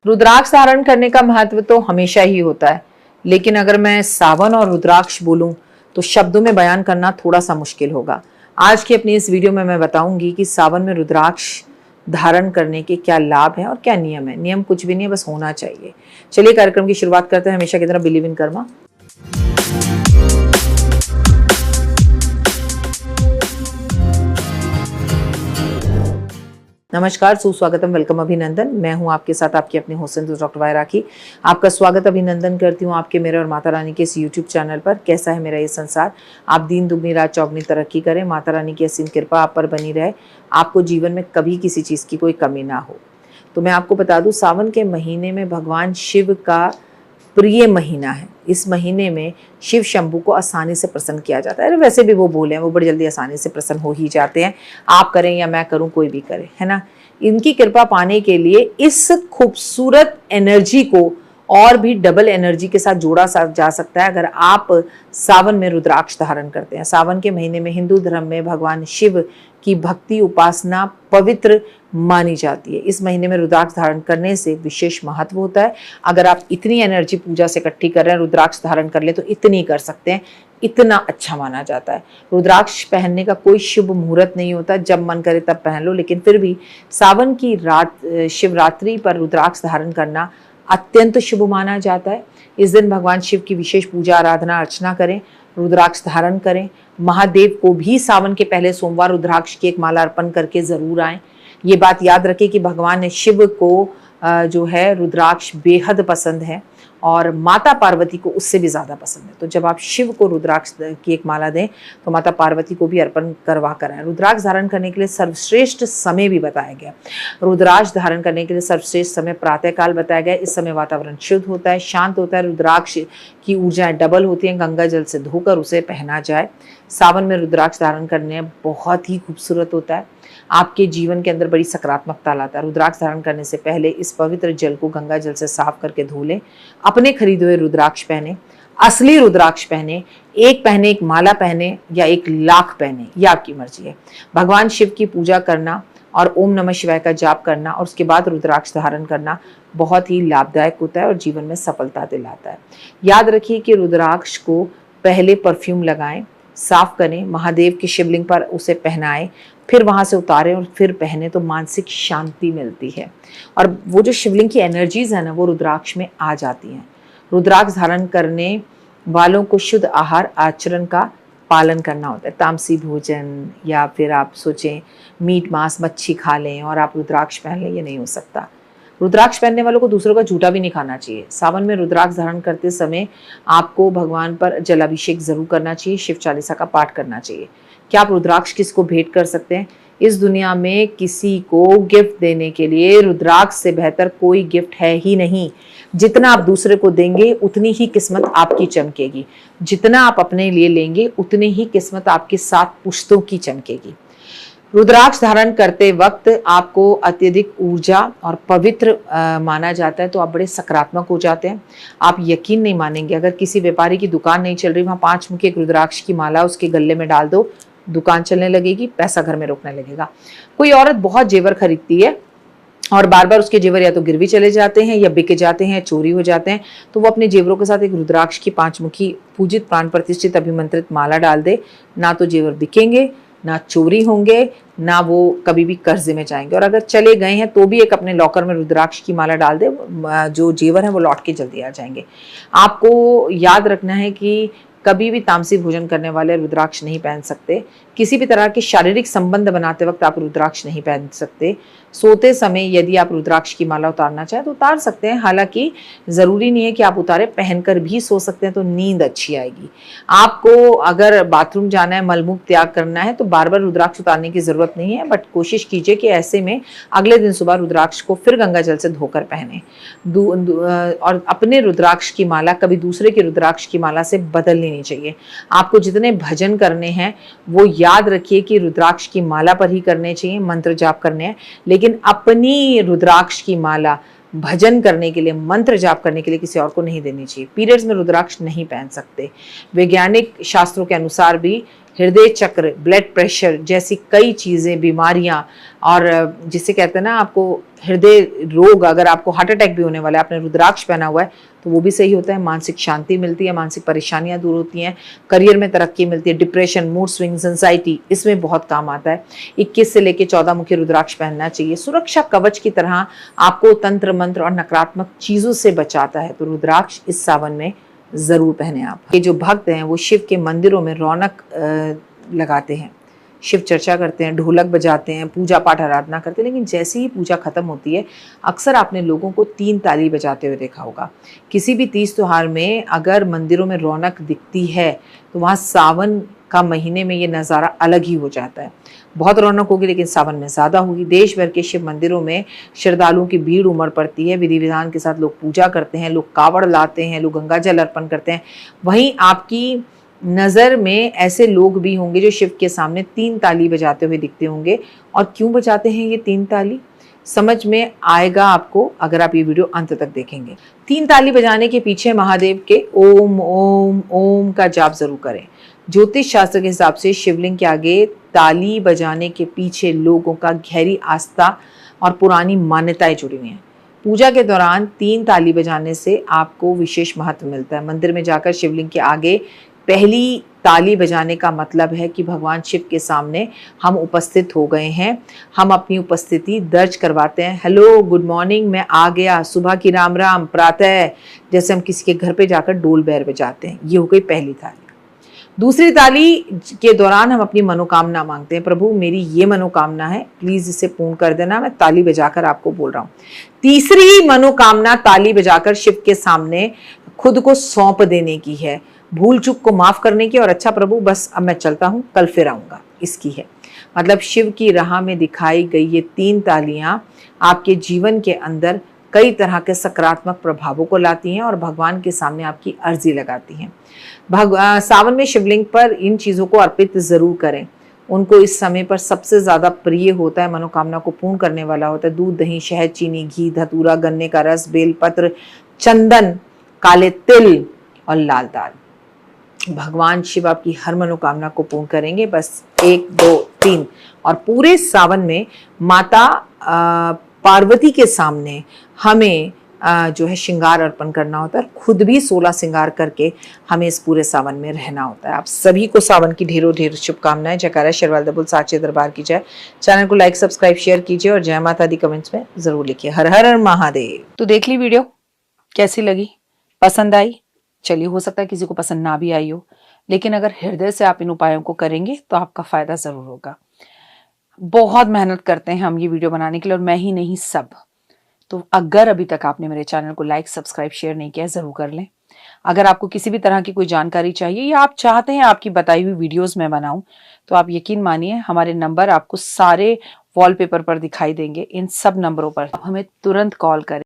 रुद्राक्ष धारण करने का महत्व तो हमेशा ही होता है, लेकिन अगर मैं सावन और रुद्राक्ष बोलूं तो शब्दों में बयान करना थोड़ा सा मुश्किल होगा। आज की अपनी इस वीडियो में मैं बताऊंगी कि सावन में रुद्राक्ष धारण करने के क्या लाभ हैं और क्या नियम है। नियम कुछ भी नहीं है, बस होना चाहिए। चलिए कार्यक्रम की शुरुआत करते हैं। हमेशा की तरह बिलीव इन कर्मा। नमस्कार, सुस्वागतम, वेलकम, अभिनंदन। मैं हूं आपके साथ आपकी अपनी होस्ट डॉक्टर वाय राखी। आपका स्वागत अभिनंदन करती हूं आपके, मेरे और माता रानी के इस यूट्यूब चैनल पर। कैसा है मेरा ये संसार? आप दिन दुगनी रात चौगनी तरक्की करें, माता रानी की असीम कृपा आप पर बनी रहे, आपको जीवन में कभी किसी चीज़ की कोई कमी ना हो। तो मैं आपको बता दूं, सावन के महीने में भगवान शिव का प्रिय महीना है। इस महीने में शिव शंभू को आसानी से प्रसन्न किया जाता है। वैसे भी वो बोले हैं, वो बड़ी जल्दी आसानी से प्रसन्न हो ही जाते हैं। आप करें या मैं करूं, कोई भी करे, है ना। इनकी कृपा पाने के लिए इस खूबसूरत एनर्जी को और भी डबल एनर्जी के साथ जोड़ा जा सकता है अगर आप सावन में रुद्राक्ष धारण करते हैं। सावन के महीने में हिंदू धर्म में भगवान शिव की भक्ति उपासना पवित्र मानी जाती है। इस महीने में रुद्राक्ष धारण करने से विशेष महत्व होता है। अगर आप इतनी एनर्जी पूजा से इकट्ठी कर रहे हैं, रुद्राक्ष धारण कर ले तो इतनी कर सकते हैं, इतना अच्छा माना जाता है। रुद्राक्ष पहनने का कोई शुभ मुहूर्त नहीं होता, जब मन करे तब पहन लो, लेकिन फिर भी सावन की रात शिवरात्रि पर रुद्राक्ष धारण करना अत्यंत शुभ माना जाता है। इस दिन भगवान शिव की विशेष पूजा आराधना अर्चना करें, रुद्राक्ष धारण करें। महादेव को भी सावन के पहले सोमवार रुद्राक्ष की एक माला अर्पण करके जरूर आएं। ये बात याद रखें कि भगवान शिव को जो है रुद्राक्ष बेहद पसंद है और माता पार्वती को उससे भी ज़्यादा पसंद है। तो जब आप शिव को रुद्राक्ष की एक माला दें तो माता पार्वती को भी अर्पण करवा कर आएं। रुद्राक्ष धारण करने के लिए सर्वश्रेष्ठ समय भी बताया गया। रुद्राक्ष धारण करने के लिए सर्वश्रेष्ठ समय प्रातःकाल बताया गया। इस समय वातावरण शुद्ध होता है, शांत होता है, रुद्राक्ष की ऊर्जाएं डबल होती हैं। गंगा जल से धोकर उसे पहना जाए। सावन में रुद्राक्ष धारण करने बहुत ही खूबसूरत होता है, आपके जीवन के अंदर बड़ी सकारात्मकता लाता है। रुद्राक्ष धारण करने से पहले इस पवित्र जल को गंगा जल से साफ करके धो लें। अपने खरीदे हुए रुद्राक्ष पहने, असली रुद्राक्ष पहने, एक पहने, एक माला पहने या 1,00,000 पहने, यह आपकी मर्जी है। भगवान शिव की पूजा करना और ओम नमः शिवाय का जाप करना और उसके बाद रुद्राक्ष धारण करना बहुत ही लाभदायक होता है और जीवन में सफलता दिलाता है। याद रखिए कि रुद्राक्ष को पहले परफ्यूम लगाएं, साफ करें, महादेव के शिवलिंग पर उसे पहनाएं, फिर वहां से उतारें और फिर पहने तो मानसिक शांति मिलती है और वो जो शिवलिंग की एनर्जीज है ना, वो रुद्राक्ष में आ जाती हैं। रुद्राक्ष धारण करने वालों को शुद्ध आहार आचरण का पालन करना होता है। तामसी भोजन या फिर आप सोचें मीट मांस मच्छी खा लें और आप रुद्राक्ष पहन लें, ये नहीं हो सकता। रुद्राक्ष पहनने वालों को दूसरों का झूठा भी नहीं खाना चाहिए। सावन में रुद्राक्ष धारण करते समय आपको भगवान पर जलाभिषेक जरूर करना चाहिए, शिव चालीसा का पाठ करना चाहिए। क्या आप रुद्राक्ष किसको भेंट कर सकते हैं? इस दुनिया में किसी को गिफ्ट देने के लिए रुद्राक्ष से बेहतर कोई गिफ्ट है ही नहीं। जितना आप दूसरे को देंगे उतनी ही किस्मत आपकी चमकेगी, जितना आप अपने लिए लेंगे उतनी ही किस्मत आपके 7 पुश्तों की चमकेगी। रुद्राक्ष धारण करते वक्त आपको अत्यधिक ऊर्जा और पवित्र माना जाता है, तो आप बड़े सकारात्मक हो जाते हैं। आप यकीन नहीं मानेंगे, अगर किसी व्यापारी की दुकान नहीं चल रही, वहाँ 5 मुखी एक रुद्राक्ष की माला उसके गले में डाल दो, दुकान चलने लगेगी, पैसा घर में रुकने लगेगा। कोई औरत बहुत जेवर खरीदती है और बार बार उसके जेवर या तो गिरवी चले जाते हैं या बिक जाते हैं, चोरी हो जाते हैं, तो वो अपने जेवरों के साथ एक रुद्राक्ष की 5 मुखी पूजित प्राण प्रतिष्ठित अभिमंत्रित माला डाल दे। ना तो जेवर बिकेंगे, ना चोरी होंगे, ना वो कभी भी कर्जे में जाएंगे, और अगर चले गए हैं तो भी एक अपने लॉकर में रुद्राक्ष की माला डाल दे, जो जेवर है वो लौट के जल्दी आ जाएंगे। आपको याद रखना है कि कभी भी तामसी भोजन करने वाले रुद्राक्ष नहीं पहन सकते। किसी भी तरह के शारीरिक संबंध बनाते वक्त आप रुद्राक्ष नहीं पहन सकते। सोते समय यदि आप रुद्राक्ष की माला उतारना चाहें तो उतार सकते हैं, हालांकि ज़रूरी नहीं है कि आप उतारे, पहनकर भी सो सकते हैं तो नींद अच्छी आएगी। आपको अगर बाथरूम जाना है, मलमूत्र त्याग करना है, तो बार बार रुद्राक्ष उतारने की ज़रूरत नहीं है, बट कोशिश कीजिए कि ऐसे में अगले दिन सुबह रुद्राक्ष को फिर गंगा जल से धोकर पहने। और अपने रुद्राक्ष की माला कभी दूसरे के रुद्राक्ष की माला से बदलनी नहीं चाहिए। आपको जितने भजन करने हैं वो याद रखिए कि रुद्राक्ष की माला पर ही करने चाहिए, मंत्र जाप करने हैं, लेकिन अपनी रुद्राक्ष की माला भजन करने के लिए, मंत्र जाप करने के लिए किसी और को नहीं देनी चाहिए। पीरियड्स में रुद्राक्ष नहीं पहन सकते। वैज्ञानिक शास्त्रों के अनुसार भी हृदय चक्र, ब्लड प्रेशर जैसी कई चीज़ें, बीमारियां, और जिसे कहते हैं ना, आपको हृदय रोग, अगर आपको हार्ट अटैक भी होने वाला है, आपने रुद्राक्ष पहना हुआ है तो वो भी सही होता है। मानसिक शांति मिलती है, मानसिक परेशानियां दूर होती हैं, करियर में तरक्की मिलती है, डिप्रेशन, मूड स्विंग्स, एंजाइटी, इसमें बहुत काम आता है। 21 से लेकर 14 मुखी रुद्राक्ष पहनना चाहिए। सुरक्षा कवच की तरह आपको तंत्र मंत्र और नकारात्मक चीज़ों से बचाता है। तो रुद्राक्ष इस सावन में ज़रूर पहने आप। ये जो भक्त हैं वो शिव के मंदिरों में रौनक लगाते हैं, शिव चर्चा करते हैं, ढोलक बजाते हैं, पूजा पाठ आराधना करते हैं, लेकिन जैसे ही पूजा खत्म होती है अक्सर आपने लोगों को 3 ताली बजाते हुए देखा होगा। किसी भी तीज त्योहार में अगर मंदिरों में रौनक दिखती है तो वहाँ सावन का महीने में ये नज़ारा अलग ही हो जाता है। बहुत रौनक होगी, लेकिन सावन में ज़्यादा होगी। देश भर के शिव मंदिरों में श्रद्धालुओं की भीड़ उमड़ पड़ती है। विधि विधान के साथ लोग पूजा करते हैं, लोग कावड़ लाते हैं, लोग गंगा जल अर्पण करते हैं। वहीं आपकी नज़र में ऐसे लोग भी होंगे जो शिव के सामने 3 ताली बजाते हुए दिखते होंगे। और क्यों बजाते हैं ये 3 ताली, समझ में आएगा आपको अगर आप ये वीडियो अंत तक देखेंगे। 3 ताली बजाने के पीछे महादेव के ओम ओम ओम का जाप जरूर करें। ज्योतिष शास्त्र के हिसाब से शिवलिंग के आगे ताली बजाने के पीछे लोगों का गहरी आस्था और पुरानी मान्यताएं जुड़ी हुई हैं। पूजा के दौरान 3 ताली बजाने से आपको विशेष महत्व मिलता है। मंदिर में जाकर शिवलिंग के आगे पहली ताली बजाने का मतलब है कि भगवान शिव के सामने हम उपस्थित हो गए हैं। हम अपनी उपस्थिति दर्ज करवाते हैं। हेलो, गुड मॉर्निंग, मैं आ गया, सुबह की राम राम, प्रातः, जैसे हम किसी के घर पे जाकर डोल बैर बजाते हैं। ये हो गई पहली ताली। दूसरी ताली के दौरान हम अपनी मनोकामना मांगते हैं। प्रभु, मेरी ये मनोकामना है, प्लीज इसे पूर्ण कर देना। मैं ताली बजाकर आपको बोल रहा हूँ। तीसरी मनोकामना ताली बजाकर शिव के सामने खुद को सौंप देने की है, भूल चूक को माफ करने की, और अच्छा प्रभु बस अब मैं चलता हूँ, कल फिर आऊंगा, इसकी है। मतलब शिव की राह में दिखाई गई ये 3 तालियां आपके जीवन के अंदर कई तरह के सकारात्मक प्रभावों को लाती हैं और भगवान के सामने आपकी अर्जी लगाती हैं। सावन में शिवलिंग पर इन चीज़ों को अर्पित ज़रूर करें। उनको इस समय पर सबसे ज़्यादा प्रिय होता है, मनोकामना को पूर्ण करने वाला होता है। दूध, दही, शहद, चीनी, घी, धतूरा, गन्ने का रस, बेलपत्र, चंदन, काले तिल और लाल दाल। भगवान शिव आपकी हर मनोकामना को पूर्ण करेंगे। बस 1 2 3। और पूरे सावन में माता पार्वती के सामने हमें जो है श्रृंगार अर्पण करना होता है। खुद भी 16 श्रृंगार करके हमें इस पूरे सावन में रहना होता है। आप सभी को सावन की ढेरों ढेर शुभकामनाएं। जयकारा शेरवाल दबुल साचे दरबार की जय। चैनल को लाइक, सब्सक्राइब, शेयर कीजिए और जय माता दी कमेंट्स में जरूर लिखिए। हर हर महादेव। तो देख ली वीडियो, कैसी लगी, पसंद आई? चलिए, हो सकता है किसी को पसंद ना भी आई हो, लेकिन अगर हृदय से आप इन उपायों को करेंगे तो आपका फायदा जरूर होगा। बहुत मेहनत करते हैं हम ये वीडियो बनाने के लिए, और मैं ही नहीं, सब। तो अगर अभी तक आपने मेरे चैनल को लाइक, सब्सक्राइब, शेयर नहीं किया, जरूर कर लें। अगर आपको किसी भी तरह की कोई जानकारी चाहिए या आप चाहते हैं आपकी बताई हुई वीडियोस मैं बनाऊं, तो आप यकीन मानिए हमारे नंबर आपको सारे वॉलपेपर पर दिखाई देंगे। इन सब नंबरों पर आप हमें तुरंत कॉल करें।